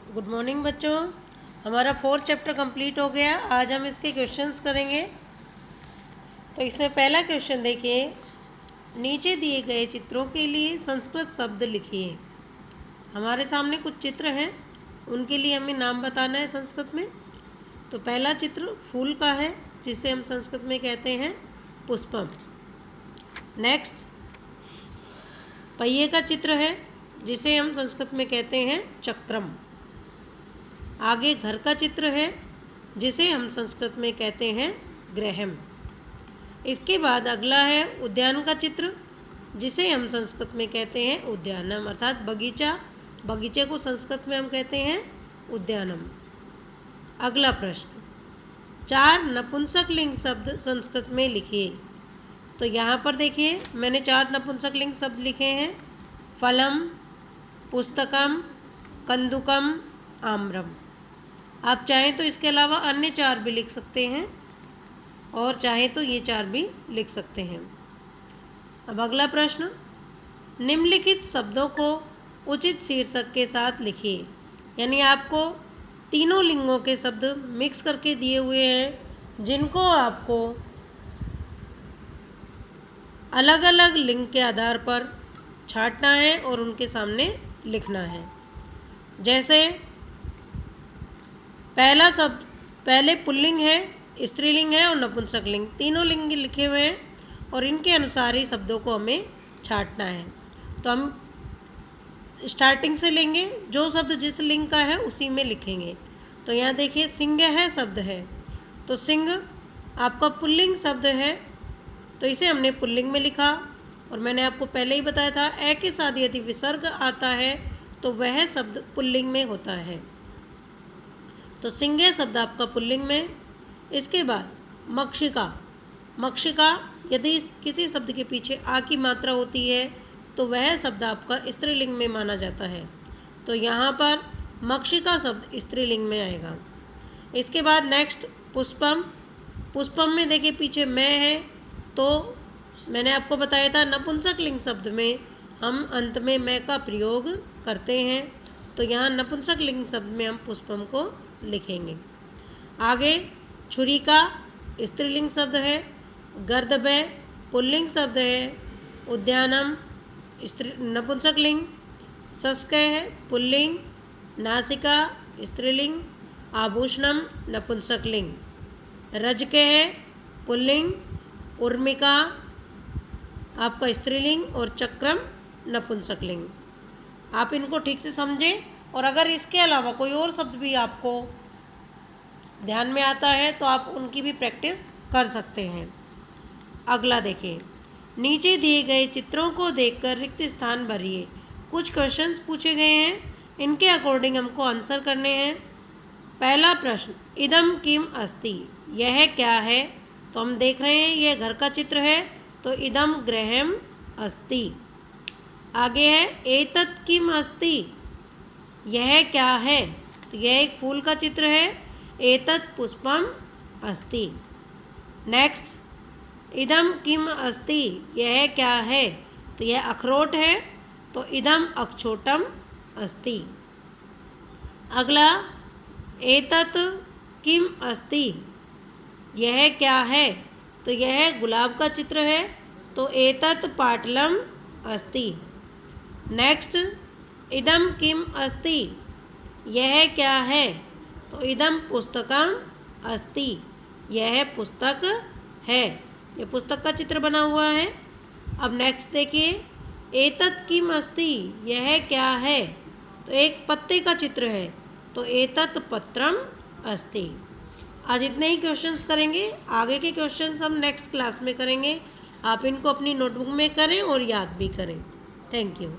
Good morning बच्चों। हमारा 4th chapter complete हो गया। आज हम इसके क्वेश्चंस करेंगे। तो इसमें पहला क्वेश्चन देखिए, नीचे दिए गए चित्रों के लिए संस्कृत शब्द लिखिए। हमारे सामने कुछ चित्र हैं, उनके लिए हमें नाम बताना है संस्कृत में। तो पहला चित्र फूल का है, जिसे हम संस्कृत में कहते हैं पुष्पम। नेक्स्ट पहिए का चित्र है, जिसे हम संस्कृत में कहते हैं चक्रम। आगे घर का चित्र है, जिसे हम संस्कृत में कहते हैं गृहम। इसके बाद अगला है उद्यान का चित्र, जिसे हम संस्कृत में कहते हैं उद्यानम, अर्थात बगीचा। बगीचे को संस्कृत में हम कहते हैं उद्यानम। अगला प्रश्न, 4 नपुंसकलिंग शब्द संस्कृत में लिखिए। तो यहाँ पर देखिए, मैंने 4 नपुंसकलिंग शब्द लिखे हैं, फलम, पुस्तकम, कंदुकम, आम्रम। आप चाहें तो इसके अलावा अन्य 4 भी लिख सकते हैं, और चाहें तो ये 4 भी लिख सकते हैं। अब अगला प्रश्न, निम्नलिखित शब्दों को उचित शीर्षक के साथ लिखिए। यानी आपको तीनों लिंगों के शब्द मिक्स करके दिए हुए हैं, जिनको आपको अलग अलग लिंग के आधार पर छांटना है और उनके सामने लिखना है। जैसे पहला शब्द, पहले पुल्लिंग है, स्त्रीलिंग है और नपुंसकलिंग, तीनों लिंग लिखे हुए हैं, और इनके अनुसार ही शब्दों को हमें छांटना है। तो हम स्टार्टिंग से लेंगे, जो शब्द जिस लिंग का है उसी में लिखेंगे। तो यहाँ देखिए, सिंह है शब्द है, तो सिंह आपका पुल्लिंग शब्द है, तो इसे हमने पुल्लिंग में लिखा। और मैंने आपको पहले ही बताया था, ए के साथ यदि विसर्ग आता है तो वह शब्द पुल्लिंग में होता है। तो सिंह शब्द आपका पुल्लिंग में। इसके बाद मक्षिका। मक्षिका यदि किसी शब्द के पीछे आ की मात्रा होती है तो वह शब्द आपका स्त्रीलिंग में माना जाता है। तो यहाँ पर मक्षिका शब्द स्त्रीलिंग में आएगा। इसके बाद नेक्स्ट पुष्पम। पुष्पम में देखिए पीछे मैं है, तो मैंने आपको बताया था नपुंसकलिंग शब्द में हम अंत में मैं का प्रयोग करते हैं। तो यहाँ नपुंसकलिंग शब्द में हम पुष्पम को लिखेंगे। आगे छुरिका स्त्रीलिंग शब्द है, गर्दभय पुल्लिंग शब्द है, उद्यानम नपुंसकलिंग, शस्कय है पुल्लिंग, नासिका स्त्रीलिंग, आभूषणम नपुंसकलिंग, रजके है पुल्लिंग, उर्मिका आपका स्त्रीलिंग और चक्रम नपुंसकलिंग। आप इनको ठीक से समझें, और अगर इसके अलावा कोई और शब्द भी आपको ध्यान में आता है तो आप उनकी भी प्रैक्टिस कर सकते हैं। अगला देखिए, नीचे दिए गए चित्रों को देखकर रिक्त स्थान भरिए। कुछ क्वेश्चंस पूछे गए हैं, इनके अकॉर्डिंग हमको आंसर करने हैं। पहला प्रश्न, इदम किम अस्ति, यह क्या है? तो हम देख रहे हैं यह घर का चित्र है, तो इदम गृहम अस्ति। आगे है एतत् किम अस्ति, यह क्या है? तो यह एक फूल का चित्र है, एतत् पुष्पम अस्ति। नेक्स्ट, इदम किम अस्ति, यह क्या है? तो यह अखरोट है, तो इदम अक्षोटम अस्ति। अगला, एतत् किम अस्ति, यह क्या है? तो यह गुलाब का चित्र है, तो एतत् पाटलम अस्ति। नेक्स्ट, इदम किम अस्ति, यह क्या है? तो इदम पुस्तकम अस्ति, यह पुस्तक है। ये पुस्तक का चित्र बना हुआ है। अब नेक्स्ट देखिए, एतत् किम अस्ति, यह क्या है? तो एक पत्ते का चित्र है, तो एतत् पत्रम अस्ति। आज इतने ही क्वेश्चंस करेंगे, आगे के क्वेश्चंस हम नेक्स्ट क्लास में करेंगे। आप इनको अपनी नोटबुक में करें और याद भी करें। Thank you.